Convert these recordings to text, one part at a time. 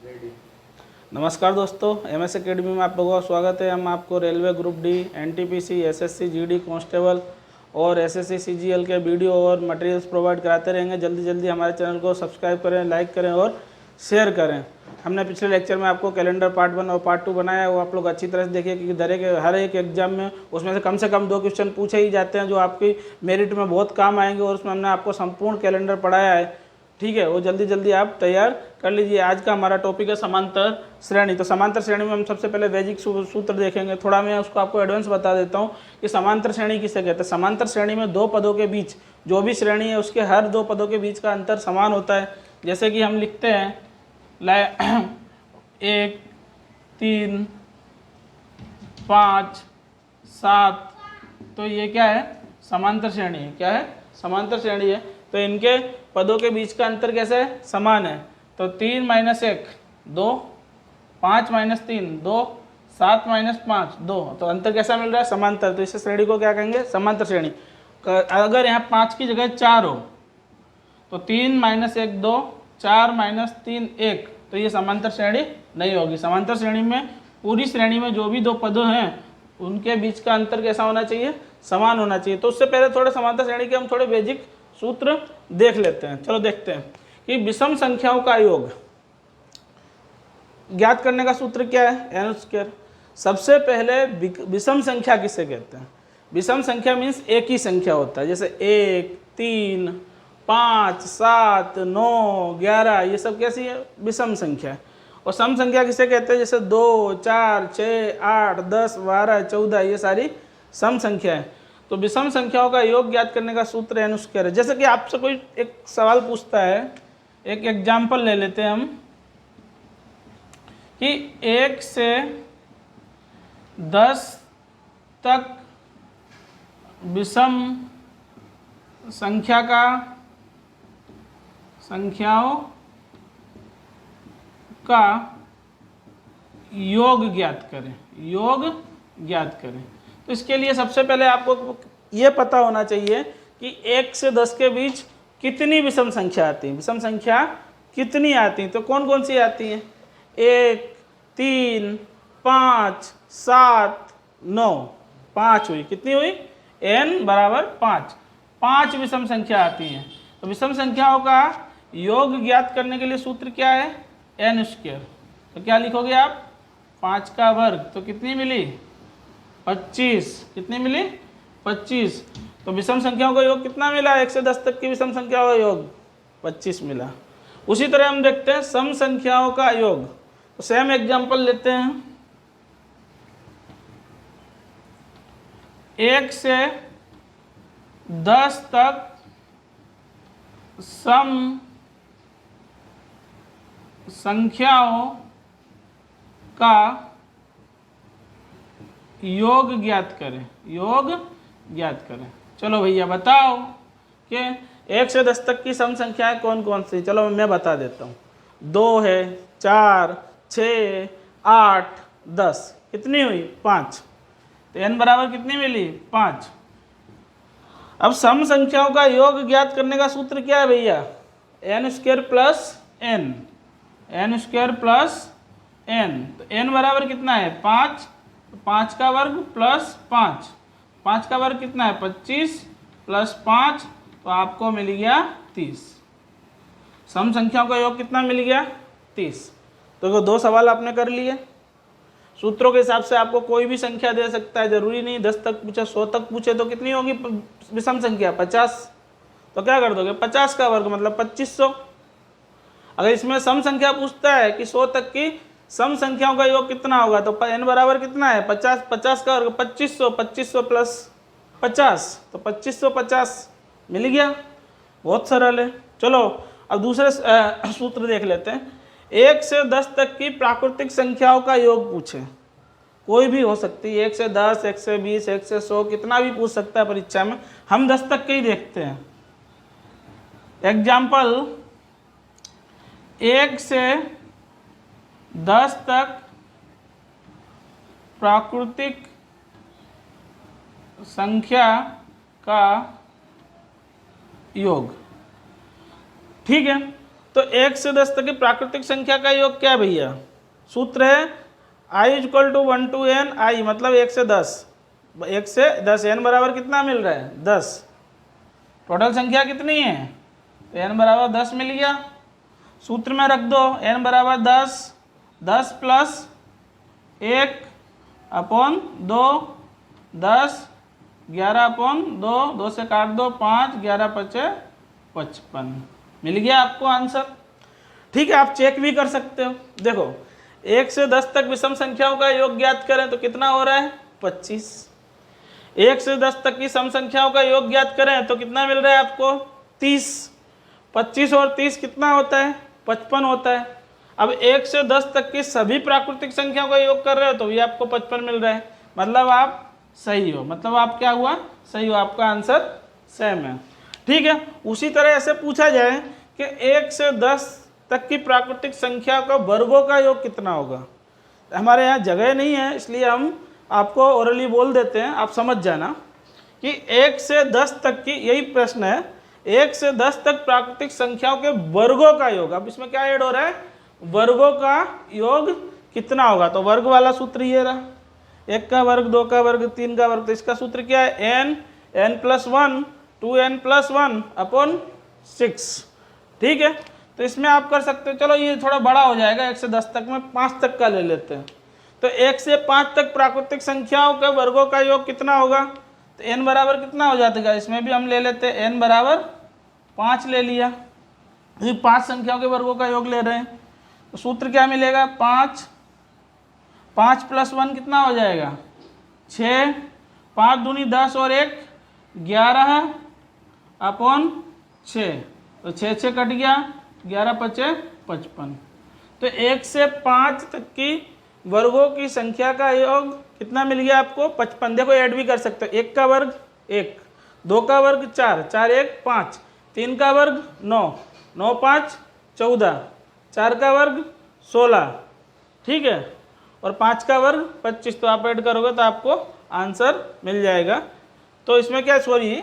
नमस्कार दोस्तों, MS academy में आप लोगों का स्वागत है। हम आपको railway group D, NTPC, SSC, GD constable और एसएससी सीजीएल के वीडियो और मटेरियल्स प्रोवाइड कराते रहेंगे। जल्दी जल्दी हमारे चैनल को सब्सक्राइब करें, लाइक करें और शेयर करें। हमने पिछले लेक्चर में आपको कैलेंडर पार्ट 1 और पार्ट 2 बनाया है, वो आप लोग अच्छी तरह से देखिए कि हर एक एग्जाम में उसमें से कम 2 क्वेश्चन पूछे ही जाते हैं जो आपकी मेरिट में बहुत काम आएंगे, और उसमें हमने आपको संपूर्ण कैलेंडर पढ़ाया है। ठीक है, वो जल्दी जल्दी आप तैयार कर लीजिए। आज का हमारा टॉपिक है समांतर श्रेणी। तो समांतर श्रेणी में हम सबसे पहले वैदिक सूत्र देखेंगे। थोड़ा मैं उसको आपको एडवांस बता देता हूँ कि समांतर श्रेणी किसे कहते हैं। समांतर श्रेणी में 2 पदों के बीच जो भी श्रेणी है उसके हर 2 पदों के बीच का अंतर समान होता है। जैसे कि हम लिखते हैं 1, 3, 5, 7, तो ये क्या है? समांतर श्रेणी है। क्या है? समांतर श्रेणी है। तो इनके पदों के बीच का अंतर कैसे है? समान है। तो 3 - 1 2, 5 - 3 2, 7 - 5 2। तो अंतर कैसा मिल रहा है? समांतर। तो इस श्रेणी को क्या कहेंगे? समांतर श्रेणी। अगर यहाँ 5 की जगह 4 हो तो 3 - 1 2, 4 - 3 1, तो ये समांतर श्रेणी नहीं होगी। समांतर श्रेणी में पूरी श्रेणी में जो भी 2 पद हैं उनके बीच का अंतर कैसा होना चाहिए? समान होना चाहिए। तो उससे पहले थोड़े समांतर श्रेणी के हम थोड़े बेसिक सूत्र देख लेते हैं। चलो देखते हैं कि विषम संख्याओं का योग ज्ञात करने का सूत्र क्या है? n²। सबसे पहले विषम संख्या किसे कहते हैं? विषम संख्या मीन्स एक ही संख्या होता है। जैसे 1, 3, 5, 7, 9, 11, ये सब कैसी है? विषम संख्या है। और सम संख्या किसे कहते हैं? जैसे 2, 4, 6, 8, 10, 12, 14, ये सारी सम संख्या है। तो विषम संख्याओं का योग ज्ञात करने का सूत्र n² है। जैसे कि आपसे कोई एक सवाल पूछता है, एक एग्जाम्पल ले लेते हैं हम कि 1 से 10 तक विषम संख्याओं का योग ज्ञात करें। योग ज्ञात करें। तो इसके लिए सबसे पहले आपको ये पता होना चाहिए कि 1 से 10 के बीच कितनी विषम संख्या आती है। विषम संख्या कितनी आती हैं? तो कौन कौन सी आती हैं? 1, 3, 5, 7, 9, 5 हुई। कितनी हुई? n बराबर 5। 5 विषम संख्या आती हैं। तो विषम संख्याओं का योग ज्ञात करने के लिए सूत्र क्या है? n²। तो क्या लिखोगे आप? 5 का वर्ग। तो कितनी मिली? 25। कितनी मिली? 25। तो विषम संख्याओं का योग कितना मिला? 1 से 10 तक की विषम संख्याओं का योग 25 मिला। उसी तरह हम देखते हैं सम संख्याओं का योग। तो सेम एग्जांपल लेते हैं। 1 से 10 तक सम संख्याओं का योग ज्ञात करें। योग ज्ञात करें। चलो भैया बताओ कि 1 से 10 तक की सम संख्याएं कौन कौन सी? चलो मैं बता देता हूँ। 2 है, 4, 6, 8, 10। कितनी हुई? 5। तो n बराबर कितनी मिली? 5। अब सम संख्याओं का योग ज्ञात करने का सूत्र क्या है भैया? n² plus n। n² plus n। तो n बराबर कितना है? 5। 5 का वर्ग प्लस 5। 5 का वर्ग कितना है? 25 प्लस 5, तो आपको मिल गया 30। सम संख्याओं का योग कितना मिल गया? 30। तो 2 सवाल आपने कर लिए। सूत्रों के हिसाब से आपको कोई भी संख्या दे सकता है, जरूरी नहीं 10 तक पूछे, 100 तक पूछे। तो कितनी होगी विषम संख्या? 50। तो क्या कर दोगे? 50 का वर्ग मतलब 2500। अगर इसमें सम संख्या पूछता है कि 100 तक की सम संख्याओं का योग कितना होगा, तो n बराबर कितना है? 50। 50 का वर्ग 2500। 2500 प्लस 50, तो 2550 मिल गया। बहुत सरल है। चलो अब दूसरे सूत्र देख लेते हैं। 1 से 10 तक की प्राकृतिक संख्याओं का योग पूछे। कोई भी हो सकती है, 1 से 10, 1 से 20, 1 से 100, कितना भी पूछ सकता है परीक्षा में। हम 10 तक के ही देखते हैं। एग्जाम्पल 1 से 10 तक प्राकृतिक संख्या का योग। ठीक है, तो 1 से 10 तक की प्राकृतिक संख्या का योग क्या है भैया? सूत्र है i equal to 1 to n i, मतलब 1 से 10, 1 से 10, n बराबर कितना मिल रहा है? 10। टोटल संख्या कितनी है? तो n बराबर 10 मिल गया। सूत्र में रख दो n बराबर 10, 10 प्लस 1 अपॉन 2, 10, 11 अपॉन 2, 2 से काट दो 5, 11 पचे 55, मिल गया आपको आंसर। ठीक है, आप चेक भी कर सकते हो। देखो 1 से 10 तक विषम संख्याओं का योग ज्ञात करें तो कितना हो रहा है? 25। 1 से 10 तक की सम संख्याओं का योग ज्ञात करें तो कितना मिल रहा है आपको? 30। 25 और 30 कितना होता है? 55 होता है। अब 1 से 10 तक की सभी प्राकृतिक संख्याओं का योग कर रहे हो तो भी आपको 55 मिल रहा है, मतलब आप सही हो। मतलब आप क्या हुआ? सही हो, आपका आंसर सेम है। ठीक है, उसी तरह ऐसे पूछा जाए कि 1 से 10 तक की प्राकृतिक संख्या का वर्गों का योग कितना होगा। हमारे यहाँ जगह नहीं है इसलिए हम आपको ओरली बोल देते हैं, आप समझ जाना कि 1 से 10 तक की, यही प्रश्न है, 1 से 10 तक प्राकृतिक संख्याओं के वर्गों का योग। अब इसमें क्या ऐड हो रहा है? वर्गों का योग कितना होगा। तो वर्ग वाला सूत्र ये रहा, 1 का वर्ग, 2 का वर्ग, 3 का वर्ग। तो इसका सूत्र क्या है? n plus 1 2n plus 1 upon 6। ठीक है, तो इसमें आप कर सकते हो। चलो ये थोड़ा बड़ा हो जाएगा, 1 से 10 तक में 5 तक का ले लेते हैं। तो 1 से 5 तक प्राकृतिक संख्याओं के वर्गों का योग कितना होगा? तो n बराबर कितना हो जाएगा? इसमें भी हम ले लेते हैं, n बराबर 5 ले लिया, 5 संख्याओं के वर्गों का योग ले रहे हैं। तो सूत्र क्या मिलेगा? 5 प्लस 1 कितना हो जाएगा? 6, 5 दूनी 10 और 1 11 अपॉन 6, तो 6 कट गया, 11 पचे 55। तो 1 से 5 तक की वर्गों की संख्या का योग कितना मिल गया आपको? 55। देखो ऐड भी कर सकते हो, 1 का वर्ग 1, 2 का वर्ग 4, 4 1 5, 3 का वर्ग 9, 9 5 14, 4 का वर्ग 16, ठीक है, और 5 का वर्ग 25। तो आप ऐड करोगे तो आपको आंसर मिल जाएगा। तो इसमें क्या, सॉरी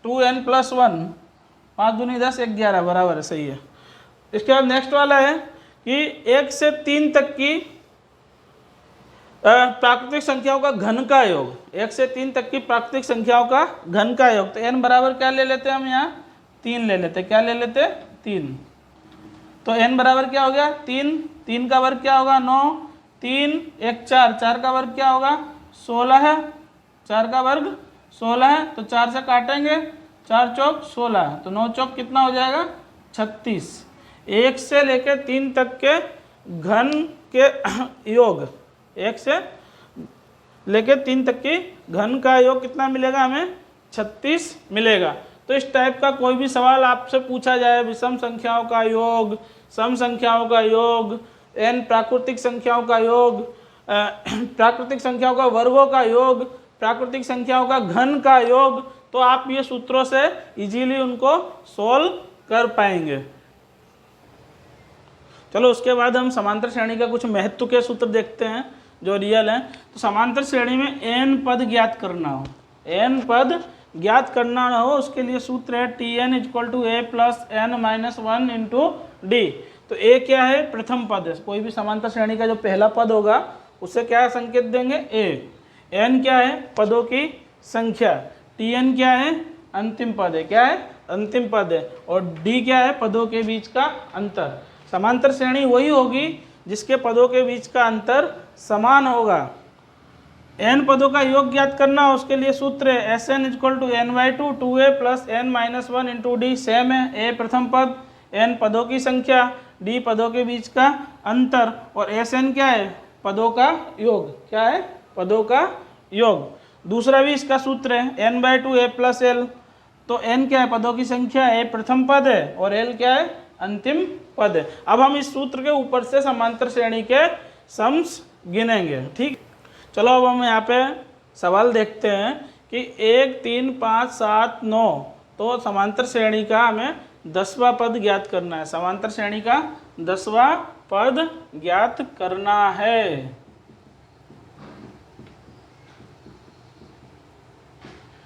2n प्लस 1, 5 दूनी 10, 1 11 बराबर है, सही है। इसके बाद नेक्स्ट वाला है कि 1 से 3 तक की प्राकृतिक संख्याओं का घन का योग। 1 से 3 तक की प्राकृतिक संख्याओं का घन का योग। तो n बराबर क्या ले लेते हैं हम यहाँ? 3 ले लेते हैं। क्या ले लेते हैं? 3। तो n बराबर क्या हो गया? 3। 3 का वर्ग क्या होगा? 9, 3 1 4, 4 का वर्ग क्या होगा? 16 है, 4 का वर्ग 16 है, तो 4 से काटेंगे, 4 चौक 16, तो 9 चौक कितना हो जाएगा? 36। 1 से लेकर 3 तक के घन के योग, 1 से लेकर 3 तक की घन का योग कितना मिलेगा हमें? 36 मिलेगा। तो इस टाइप का कोई भी सवाल आपसे पूछा जाए, विषम संख्याओं का योग, सम संख्याओं का योग, n प्राकृतिक संख्याओं का योग, प्राकृतिक संख्याओं का वर्गों का योग, प्राकृतिक संख्याओं का घन का योग, तो आप ये सूत्रों से इजीली उनको सोल्व कर पाएंगे। चलो उसके बाद हम समांतर श्रेणी का कुछ महत्व के सूत्र देखते हैं जो रियल हैं। तो समांतर श्रेणी में n पद ज्ञात करना हो, n पद ज्ञात करना हो, उसके लिए सूत्र है Tn equal to a plus n minus 1 into d. तो a क्या है? प्रथम पद है। कोई भी समांतर श्रेणी का जो पहला पद होगा उससे क्या संकेत देंगे? a। n क्या है? पदों की संख्या। Tn क्या है? अंतिम पद है। क्या है? अंतिम पद है। और d क्या है? पदों के बीच का अंतर। समांतर श्रेणी वही होगी जिसके पदों के बीच का अंतर समान होगा। n पदों का योग ज्ञात करना हो, उसके लिए सूत्र है Sn equal to n/2 2a plus n minus 1 into d. Same है, a प्रथम पद, n पदों की संख्या, d पदों के बीच का अंतर, और Sn क्या है? पदों का योग। क्या है? पदों का योग। दूसरा भी इसका सूत्र है n/2 a प्लस l। तो n क्या है? पदों की संख्या, a प्रथम पद है और l क्या है? अंतिम पद है। अब हम इस सूत्र के ऊपर से समांतर श्रेणी के सम्स गिनेंगे। ठीक, चलो अब हम यहाँ पे सवाल देखते हैं कि 1 3 5 7 9, तो समांतर श्रेणी का हमें 10वां पद ज्ञात करना है। समांतर श्रेणी का 10वां पद ज्ञात करना है।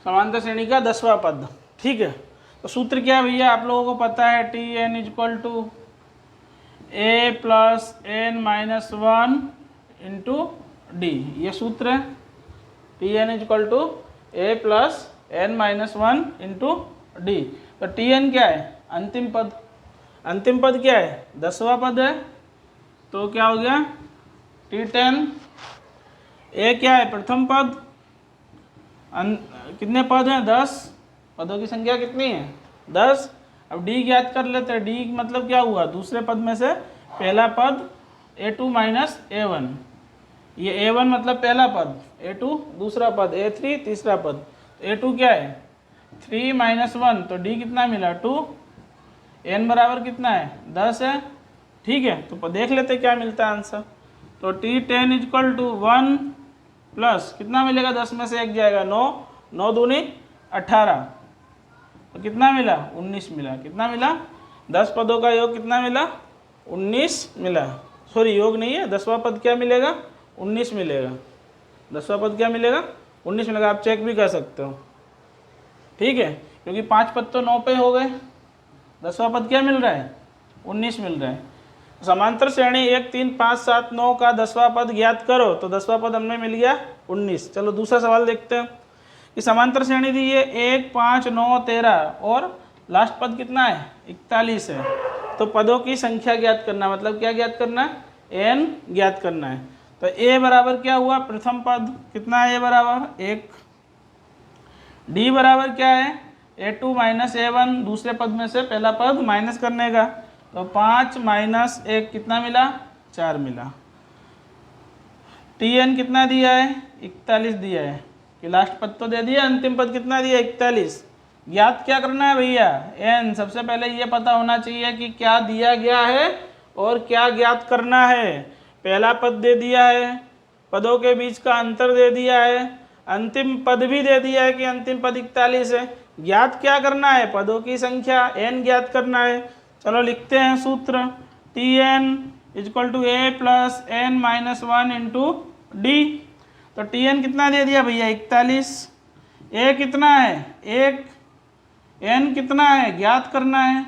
समांतर श्रेणी का 10वां पद, ठीक है। तो सूत्र क्या है भैया, आप लोगों को पता है, t n equal to a plus n minus one into d, ये सूत्र है। T n equal to a plus n minus one into d. तो टी एन क्या है, अंतिम पद। अंतिम पद क्या है, 10वां पद है, तो क्या हो गया T10। ए क्या है, प्रथम पद। कितने पद हैं, 10, पदों की संख्या कितनी है, 10। अब डी ज्ञात कर लेते हैं। डी मतलब क्या हुआ, दूसरे पद में से पहला पद A2 माइनस A1। ये A1 मतलब पहला पद, A2 दूसरा पद, A3 तीसरा पद। A2 क्या है, 3 माइनस 1, तो डी कितना मिला, 2। एन बराबर कितना है, 10 है। ठीक है, तो देख लेते क्या मिलता है आंसर। तो T10 इजक्वल टू 1 प्लस कितना मिलेगा, 10 में से 1 जाएगा, 9, 9 दूनी 18, तो कितना मिला, 19 मिला। कितना मिला, 10 पदों का योग कितना मिला, 19 मिला। सॉरी, योग नहीं है, 10वां पद क्या मिलेगा, 19 मिलेगा। 10वां पद क्या मिलेगा, 19 मिलेगा। आप चेक भी कर सकते हो, ठीक है, क्योंकि 5 पद तो 9 पे हो गए। 10वां पद क्या मिल रहा है, 19 मिल रहा है। समांतर श्रेणी 1 3 5 7 9 का 10वां पद ज्ञात करो, तो 10वां पद हमें मिल गया 19। चलो दूसरा सवाल देखते हैं कि समांतर श्रेणी दी है 1 5 9 13 और लास्ट पद कितना है, 41 है। तो पदों की संख्या ज्ञात करना, मतलब क्या ज्ञात करना है, एन ज्ञात करना है। तो ए बराबर क्या हुआ, प्रथम पद कितना है, ए बराबर 1। डी बराबर क्या है, A2 माइनस A1, दूसरे पद में से पहला पद माइनस करने का, तो 5 माइनस 1 कितना मिला, 4 मिला। Tn कितना दिया है, 41 दिया है, कि लास्ट पद तो दे दिया, अंतिम पद कितना दिया, 41। ज्ञात क्या करना है भैया, n। सबसे पहले ये पता होना चाहिए कि क्या दिया गया है और क्या ज्ञात करना है। पहला पद दे दिया है, पदों के बीच का अंतर दे दिया है, अंतिम पद भी दे दिया है कि अंतिम पद 41 है। ज्ञात क्या करना है, पदों की संख्या n ज्ञात करना है। चलो लिखते हैं सूत्र, Tn equal to a plus n minus 1 into d. तो Tn कितना दे दिया भैया, 41। ए कितना है, 1। n कितना है, ज्ञात करना है।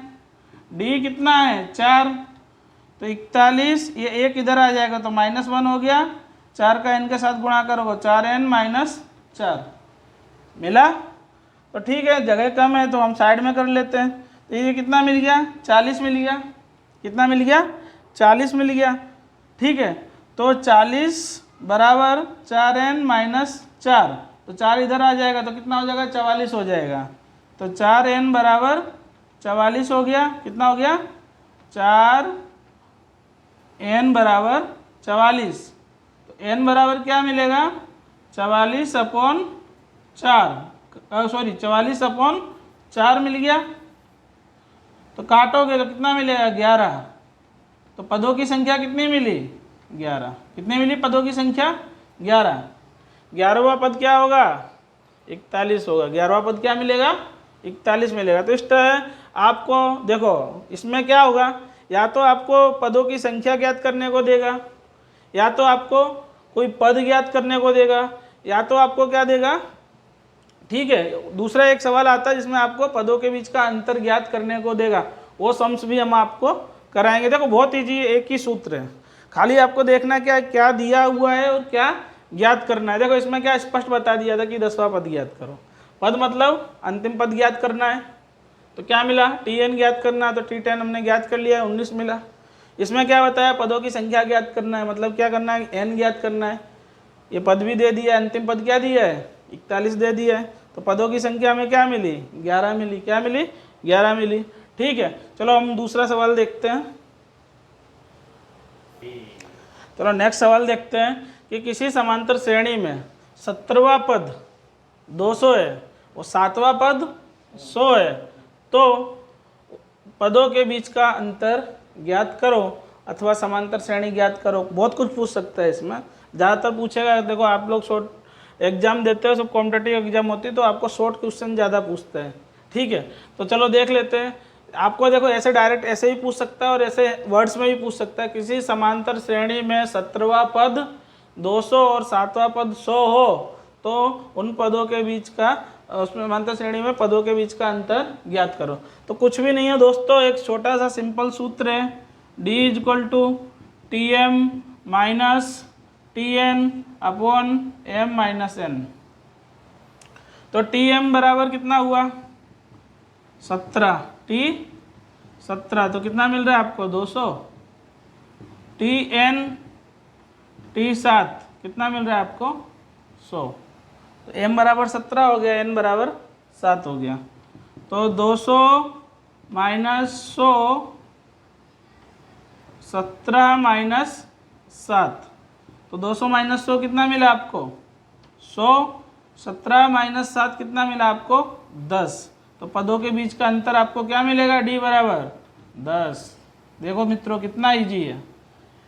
डी कितना है, 4। तो 41, ये 1 इधर आ जाएगा तो -1 हो गया, 4 का n के साथ गुणा करोगे, 4n माइनस 4 मिला। तो ठीक है, जगह कम है तो हम साइड में कर लेते हैं। तो ये कितना मिल गया, 40 मिल गया। कितना मिल गया, 40 मिल गया। ठीक है, तो 40 बराबर 4n माइनस 4, तो 4 इधर आ जाएगा तो कितना हो जाएगा, 44 हो जाएगा। तो 4n बराबर 44 हो गया। कितना हो गया, 4n बराबर 44। तो n बराबर क्या मिलेगा, 44/4 मिल गया। तो काटोगे तो कितना मिलेगा, 11। तो पदों की संख्या कितनी मिली, 11। कितनी मिली पदों की संख्या, 11। 11वां पद क्या होगा, 41 होगा। 11वां पद क्या मिलेगा, 41 मिलेगा। तो इस तरह आपको देखो, इसमें क्या होगा, या तो आपको पदों की संख्या ज्ञात करने को देगा, या तो आपको कोई पद ज्ञात करने को देगा, या तो आपको क्या देगा। ठीक है, दूसरा एक सवाल आता है जिसमें आपको पदों के बीच का अंतर ज्ञात करने को देगा, वो सम्स भी हम आपको कराएंगे। देखो बहुत ईजी, एक ही सूत्र है, खाली आपको देखना क्या क्या दिया हुआ है और क्या ज्ञात करना है। देखो इसमें क्या स्पष्ट बता दिया था कि 10वां पद ज्ञात करो। पद मतलब अंतिम पद ज्ञात करना है, तो क्या मिला, Tn ज्ञात करना, तो T10 हमने ज्ञात कर लिया, 19 मिला। इसमें क्या बताया, पदों की संख्या ज्ञात करना है, मतलब क्या करना है, n ज्ञात करना है। ये पद भी दे दिया, अंतिम पद क्या दिया है, 41 दे दिया है। तो पदों की संख्या में क्या मिली, 11 मिली। क्या मिली, 11 मिली। ठीक है, चलो हम दूसरा सवाल देखते हैं। चलो नेक्स्ट सवाल देखते हैं कि किसी समांतर श्रेणी में 17वां पद 200 है और 7वां पद 100 है, तो पदों के बीच का अंतर ज्ञात करो अथवा समांतर श्रेणी ज्ञात करो। बहुत कुछ पूछ सकता है इसमें, ज़्यादातर पूछेगा। देखो आप लोग शॉर्ट एग्जाम देते हो, सब कॉम्पिटेटिव एग्जाम होती है तो आपको शॉर्ट क्वेश्चन ज़्यादा पूछते हैं। ठीक है, तो चलो देख लेते हैं। आपको देखो ऐसे डायरेक्ट ऐसे ही पूछ सकता है और ऐसे वर्ड्स में भी पूछ सकता है। किसी समांतर श्रेणी में 17वां पद 200 और 7वां पद 100 हो तो उन पदों के बीच का उसमें समांतर श्रेणी में पदों के बीच का अंतर ज्ञात करो। तो कुछ भी नहीं है दोस्तों, एक छोटा सा सिंपल सूत्र है, D equal to t m minus t n upon m minus n. तो टी एम बराबर कितना हुआ 17, टी 17 तो कितना मिल रहा है आपको 200, टी एन टी 7 कितना मिल रहा है आपको 100। तो m बराबर 17 हो गया, n बराबर 7 हो गया। तो 200 माइनस 100, 17 माइनस 7, तो 200 माइनस 100 कितना मिला आपको 100, 17 माइनस 7 कितना मिला आपको 10। तो पदों के बीच का अंतर आपको क्या मिलेगा, d बराबर 10। देखो मित्रों कितना इजी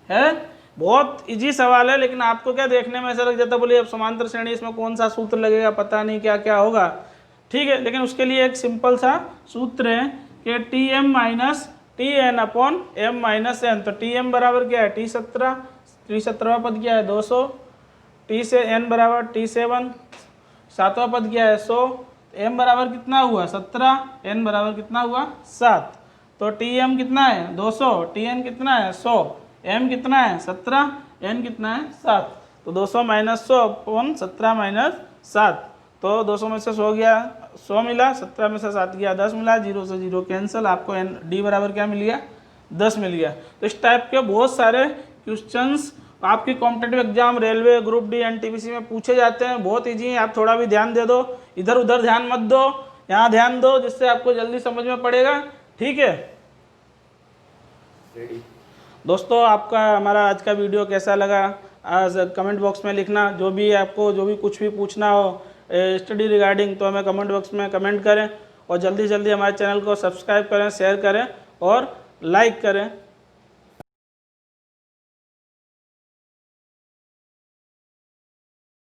है? बहुत इजी सवाल है, लेकिन आपको क्या देखने में ऐसा लग जाता है बोलिए अब समांतर श्रेणी इसमें कौन सा सूत्र लगेगा, पता नहीं क्या क्या होगा, ठीक है। लेकिन उसके लिए एक सिंपल सा सूत्र है कि t m minus t n upon m minus n. तो टी एम बराबर क्या है T17, T17वां पद क्या है 200, टी से एन बराबर T7, 7वां पद क्या है 100, एम बराबर कितना हुआ 17, एन बराबर कितना हुआ 7। तो टी एम कितना है 200, टी एन कितना है 100, एम कितना है 17, एन कितना है 7। तो 200 माइनस 100 अपॉन 17 माइनस 7, तो 200 में से 100 गया 100 मिला, 17 में से 7 गया 10 मिला, 0 से 0 कैंसिल, आपको एन डी बराबर क्या मिल गया 10 मिल गया। तो इस टाइप के बहुत सारे क्वेश्चंस आपकी competitive exam, railway, group D, NTPC में पूछे जाते हैं, बहुत ईजी है। आप थोड़ा भी ध्यान दे दो, इधर उधर ध्यान मत दो, यहाँ ध्यान दो, जिससे आपको जल्दी समझ में पड़ेगा, ठीक है दोस्तों। आपका हमारा आज का वीडियो कैसा लगा आज कमेंट बॉक्स में लिखना, जो भी आपको जो भी कुछ भी पूछना हो स्टडी रिगार्डिंग, तो हमें कमेंट बॉक्स में कमेंट करें, और जल्दी जल्दी हमारे चैनल को सब्सक्राइब करें, शेयर करें और लाइक करें।